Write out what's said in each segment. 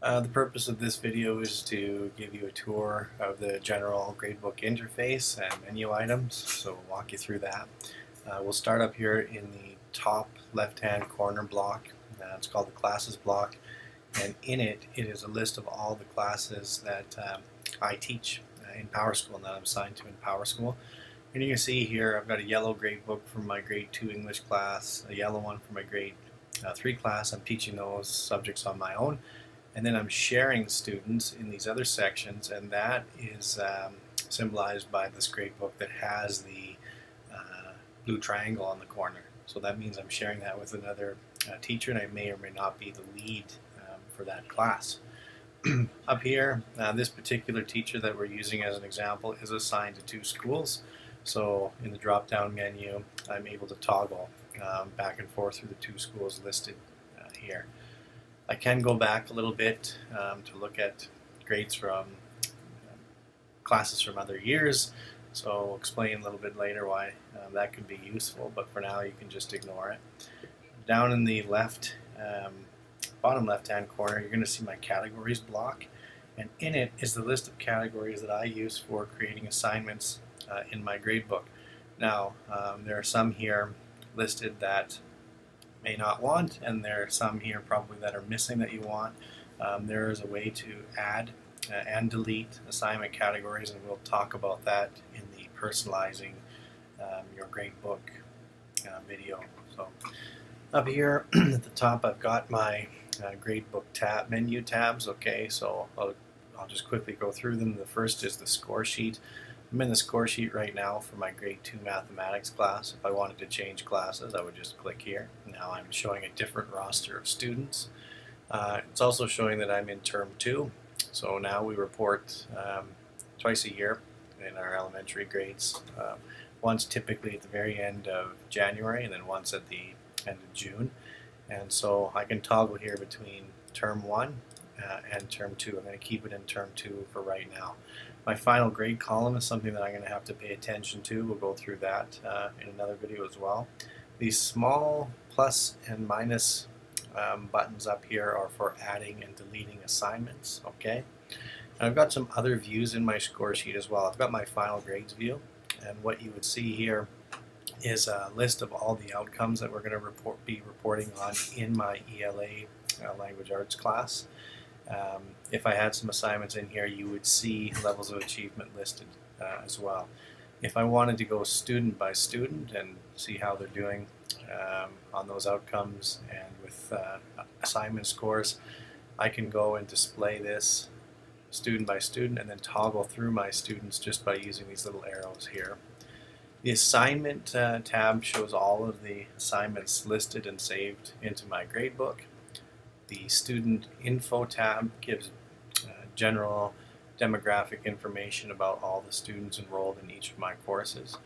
The purpose of this video is to give you a tour of the general gradebook interface and menu items, so we'll walk you through that. We'll start up here in the top left-hand corner block. It's called the classes block, and in it is a list of all the classes that I teach in PowerSchool and that I'm assigned to in PowerSchool. And you can see here I've got a yellow gradebook for my grade 2 English class, a yellow one for my grade 3 class. I'm teaching those subjects on my own. And then I'm sharing students in these other sections, and that is symbolized by this gradebook that has the blue triangle on the corner. So that means I'm sharing that with another teacher, and I may or may not be the lead for that class. Up here, this particular teacher that we're using as an example is assigned to 2 schools. So in the drop-down menu, I'm able to toggle back and forth through the 2 schools listed here. I can go back a little bit to look at grades from classes from other years, so I'll explain a little bit later why that could be useful, but for now you can just ignore it. Down in the bottom left-hand corner, you're going to see my categories block, and in it is the list of categories that I use for creating assignments in my gradebook. Now, there are some here listed that may not want, and there are some here probably that are missing that you want. There is a way to add and delete assignment categories, and we'll talk about that in the personalizing your gradebook video. So up here at the top I've got my gradebook menu tabs. Okay, so I'll just quickly go through them. The first is the score sheet. I'm in the score sheet right now for my grade 2 mathematics class. If I wanted to change classes, I would just click here. Now I'm showing a different roster of students. It's also showing that I'm in term 2. So now we report twice a year in our elementary grades. Once typically at the very end of January, and then once at the end of June. And so I can toggle here between term 1 and term 2. I'm going to keep it in term 2 for right now. My final grade column is something that I'm going to have to pay attention to. We'll go through that in another video as well. These small plus and minus buttons up here are for adding and deleting assignments. Okay, and I've got some other views in my score sheet as well. I've got my final grades view, and what you would see here is a list of all the outcomes that we're going to be reporting on in my ELA language arts class. If I had some assignments in here, you would see levels of achievement listed as well. If I wanted to go student by student and see how they're doing on those outcomes and with assignment scores, I can go and display this student by student and then toggle through my students just by using these little arrows here. The assignment tab shows all of the assignments listed and saved into my gradebook. The student info tab gives general demographic information about all the students enrolled in each of my courses.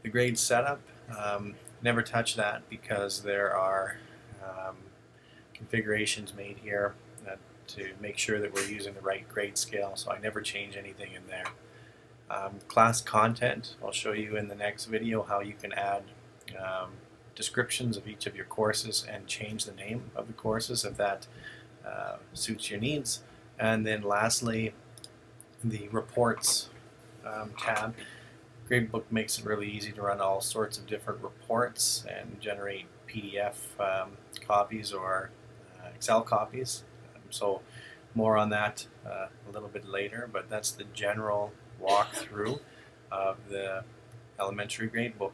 The grade setup, never touch that because there are configurations made here to make sure that we're using the right grade scale, so I never change anything in there. Class content, I'll show you in the next video how you can add descriptions of each of your courses and change the name of the courses if that suits your needs. And then lastly, the reports tab. Gradebook makes it really easy to run all sorts of different reports and generate PDF copies or Excel copies. So more on that a little bit later, but that's the general walkthrough of the elementary gradebook.